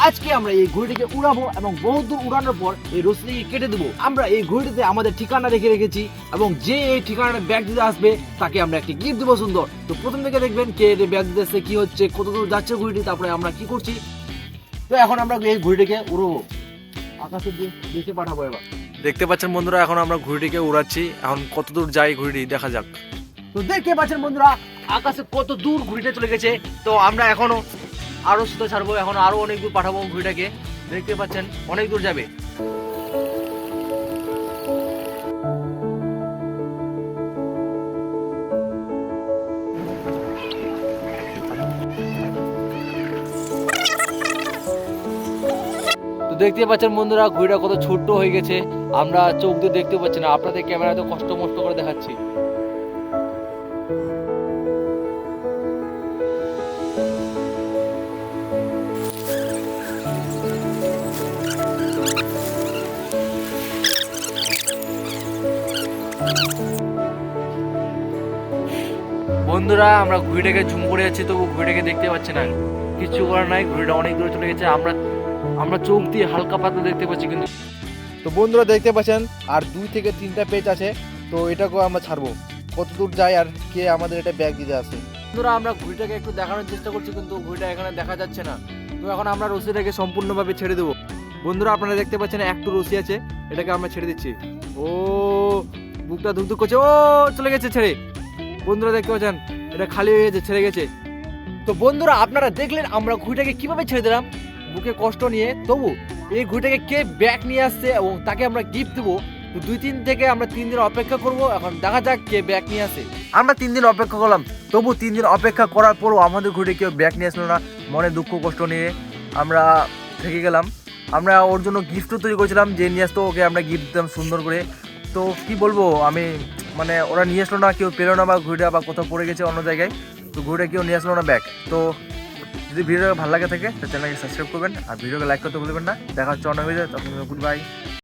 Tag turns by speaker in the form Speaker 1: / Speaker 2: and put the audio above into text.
Speaker 1: আজকে আমরা এই ঘড়িটিকে উড়াবো এবং বহু দূর উড়ানোর পর এই রশিটিকে কেটে দেবো। আমরা এই ঘড়িটিতে আমাদের ঠিকানা রেখে রেখেছি এবং যে এই ঠিকানাটা ব্যাগ দিতে আসবে তাকে আমরা একটি গিফট দেবো সুন্দর। তো প্রথম থেকে দেখবেন কে ব্যাগ দিতে আসছে, কি হচ্ছে, কত দূর যাচ্ছে ঘড়িটি, তারপরে আমরা কি করছি। তো এখন আমরা এই ঘড়িটিকে উড়বো, আকাশের দিকে পাঠাবো। এবার
Speaker 2: দেখতে পাচ্ছেন বন্ধুরা, এখন আমরা ঘুড়িটিকে উড়াচ্ছি। এখন কত দূর যায় ঘুড়িটি দেখা যাক।
Speaker 1: তো দেখতে পাচ্ছেন বন্ধুরা, আকাশে কত দূর ঘুড়িটা চলে গেছে। তো আমরা এখনো আরো সুতো ছাড়বো, এখন আরো অনেক দূর পাঠাবো ঘুড়িটাকে। দেখতে পাচ্ছেন অনেক দূর যাবে। তো দেখতে পাচ্ছেন বন্ধুরা, ঘুড়িটা কত ছোট্ট হয়ে গেছে, আমরা চোখ দিয়ে দেখতে পাচ্ছি না, আপনাদের ক্যামেরাতে কষ্ট মষ্ট করে দেখাচ্ছি। বন্ধুরা, আমরা ঘুড়িটাকে ঝুম করে যাচ্ছি, তবু ঘুড়িটাকে দেখতে পাচ্ছি না। কিছু করার নাই, ঘুড়িটা অনেক দূরে চলে গেছে। আমরা চোখ দিয়ে হালকা পাতলা দেখতে পাচ্ছি কিন্তু।
Speaker 3: তো বন্ধুরা দেখতে পাচ্ছেন আর 2 থেকে 3টা পেজ আছে। তো এটাকেও আমরা ছাড়বো, কত দূর যায় আর কে আমাদের এটা ব্যাগ দিতে আসে।
Speaker 1: বন্ধুরা, আমরা ঘুড়িটাকে একটু দেখানোর চেষ্টা করছি কিন্তু ঘুড়িটা এখানে দেখা যাচ্ছে না। তো এখন আমরা রশিটাকে সম্পূর্ণভাবে ছেড়ে দেবো। বন্ধুরা, আপনারা দেখতে পাচ্ছেন একটু রশি আছে, এটাকে আমরা ছেড়ে দিচ্ছি। ও বুকটা ধুকধুক করছে, ও চলে গেছে ছেড়ে। বন্ধুরা দেখতে পাচ্ছেন এটা খালি হয়ে গেছে, ছেড়ে গেছে। তো বন্ধুরা, আপনারা দেখলেন আমরা ঘুড়িটাকে কিভাবে ছেড়ে দিলাম বুকে কষ্ট নিয়ে। তবু এই ঘুড়িটাকে কে ব্যাগ নিয়ে আসছে এবং তাকে আমরা গিফট দেবো। তো 2-3 থেকে আমরা 3 দিন অপেক্ষা করব, এখন দেখা যাক কে ব্যাগ নিয়ে আসে। আমরা 3 দিন অপেক্ষা করলাম, তবু 3 দিন অপেক্ষা করার পরও আমাদের ঘুড়ি কেউ ব্যাগ নিয়ে আসলো না। মনে দুঃখ কষ্ট নিয়ে আমরা থেকে গেলাম। আমরা ওর জন্য গিফটও তৈরি করেছিলাম, যে নিয়ে আসতো ওকে আমরা গিফট দিতাম সুন্দর করে। তো কি বলবো আমি, মানে ওরা নিয়ে আসলো না, কেউ পেলো না, বা ঘুড়িটা বা কোথাও পড়ে গেছে অন্য জায়গায়। তো ঘুড়িটা কেউ নিয়ে আসলো না ব্যাগ। তো যদি ভিডিওটা ভালো লাগে থাকে তো চ্যানেলকে সাবস্ক্রাইব করবেন আর ভিডিওকে লাইক করতে ভুলবেন না। দেখা হচ্ছে অন্য ভিডিও, তখন গুড বাই।